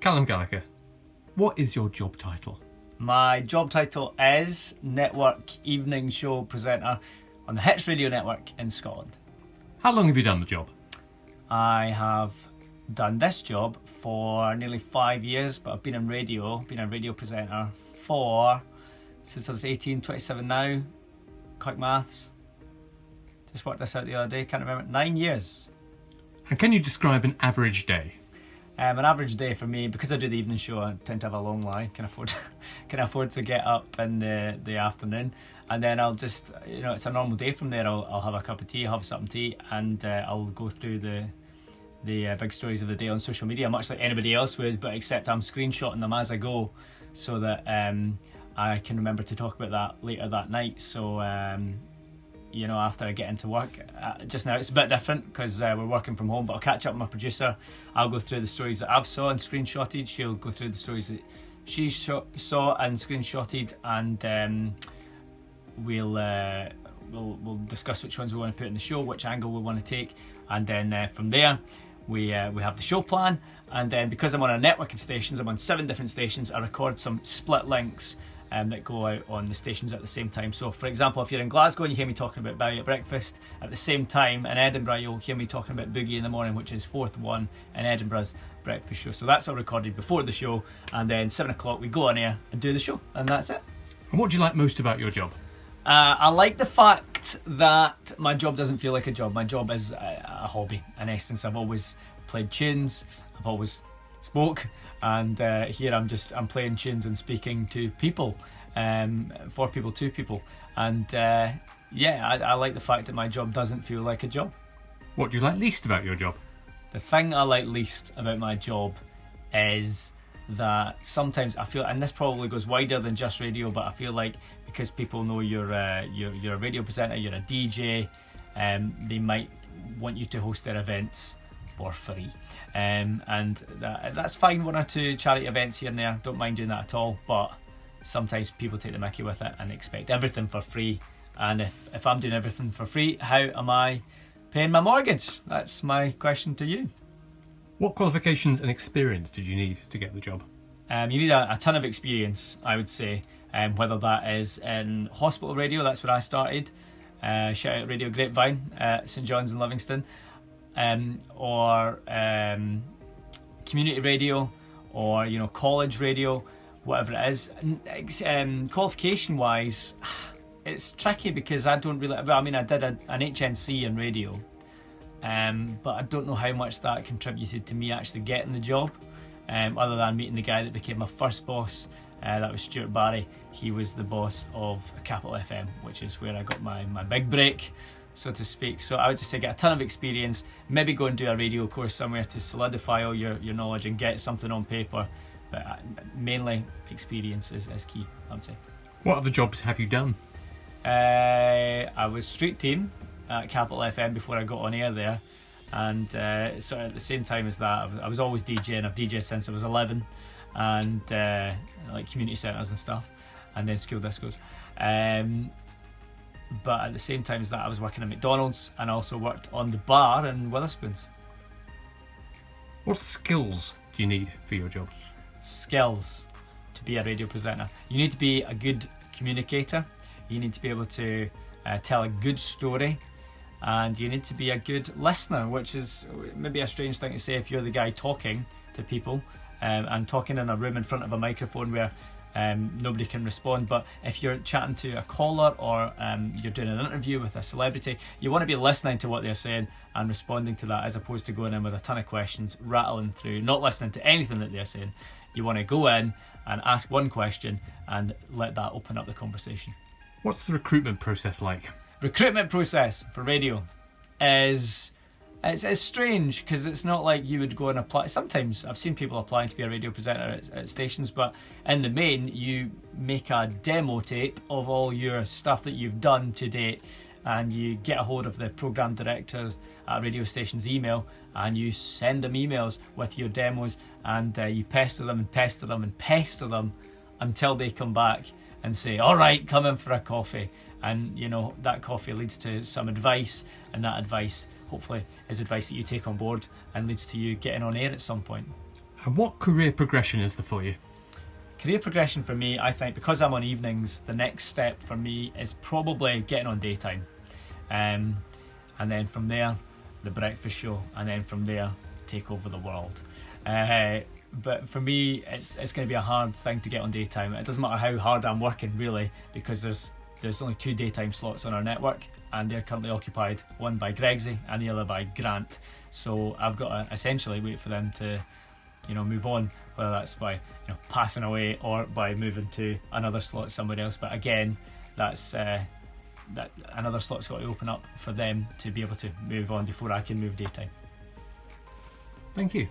Callum Gallacher, what is your job title? My job title is Network Evening Show Presenter on the Hits Radio Network in Scotland. How long have you done the job? I have done this job for nearly 5 years, but I've been a radio presenter since I was 18, 27 now. Quick maths. Just worked this out the other day, can't remember. 9 years. And can you describe an average day? An average day for me, because I do the evening show, I tend to have a long lie. Can afford to get up in the afternoon, and then I'll just, it's a normal day from there. I'll have a cup of tea, have something to eat, and I'll go through the big stories of the day on social media, much like anybody else would, but except I'm screenshotting them as I go, so that I can remember to talk about that later that night. So after I get into work, just now it's a bit different because we're working from home, but I'll catch up with my producer. I'll go through the stories that I've saw and screenshotted. She'll go through the stories that she saw and screenshotted, and we'll discuss which ones we want to put in the show, which angle we want to take, and then from there we have the show plan. And then, because I'm on a network of stations, I'm on 7 different stations, I record some split links that go out on the stations at the same time. So for example, if you're in Glasgow and you hear me talking about Bowie at breakfast, at the same time in Edinburgh you'll hear me talking about Boogie in the Morning, which is 4th one in Edinburgh's breakfast show. So that's all recorded before the show, and then 7 o'clock we go on air and do the show, and that's it. And what do you like most about your job? I like the fact that my job doesn't feel like a job. My job is a hobby. In essence, I've always played tunes, I've always spoke, and here I'm playing tunes and speaking to people, for people, to people, and I like the fact that my job doesn't feel like a job. What do you like least about your job? The thing I like least about my job is that sometimes I feel, and this probably goes wider than just radio, but I feel like because people know you're a radio presenter, you're a DJ, they might want you to host their events for free, and that's fine. 1 or 2 charity events here and there, don't mind doing that at all, but sometimes people take the mickey with it and expect everything for free. And if I'm doing everything for free, how am I paying my mortgage? That's my question to you. What qualifications and experience did you need to get the job? You need a ton of experience, I would say, whether that is in hospital radio, that's where I started, shout out Radio Grapevine at St John's in Livingston, or community radio, or college radio, whatever it is. Qualification wise, it's tricky because I don't really, I did an HNC in radio, but I don't know how much that contributed to me actually getting the job, other than meeting the guy that became my first boss. That was Stuart Barry. He was the boss of Capital FM, which is where I got my big break, so to speak. So I would just say get a ton of experience, maybe go and do a radio course somewhere to solidify all your knowledge and get something on paper, but mainly experience is key, I would say. What other jobs have you done? I was street team at Capital FM before I got on air there, and so at the same time as that I was always DJing. I've DJed since I was 11, and like community centres and stuff, and then school discos, but at the same time as that I was working at McDonald's, and I also worked on the bar in Wetherspoons. What skills do you need for your job? Skills to be a radio presenter: you need to be a good communicator, you need to be able to tell a good story, and you need to be a good listener, which is maybe a strange thing to say if you're the guy talking to people and talking in a room in front of a microphone where nobody can respond. But if you're chatting to a caller, or you're doing an interview with a celebrity, you want to be listening to what they're saying and responding to that, as opposed to going in with a ton of questions, rattling through, not listening to anything that they're saying. You want to go in and ask one question and let that open up the conversation. What's the recruitment process like? Recruitment process for radio is it's strange, because it's not like you would go and apply. Sometimes I've seen people applying to be a radio presenter at stations, but in the main you make a demo tape of all your stuff that you've done to date, and you get a hold of the programme director at a radio station's email, and you send them emails with your demos, and you pester them and pester them and pester them until they come back and say, all right, come in for a coffee. And that coffee leads to some advice, and that advice hopefully is advice that you take on board and leads to you getting on air at some point. And what career progression is there for you? Career progression for me, I think, because I'm on evenings, the next step for me is probably getting on daytime. And then from there, the breakfast show, and then from there, take over the world. But for me, it's going to be a hard thing to get on daytime. It doesn't matter how hard I'm working, really, because there's only 2 daytime slots on our network, and they're currently occupied, one by Gregsy and the other by Grant. So I've got to essentially wait for them to, move on, whether that's by passing away or by moving to another slot somewhere else. But again, that's that another slot's got to open up for them to be able to move on before I can move daytime. Thank you.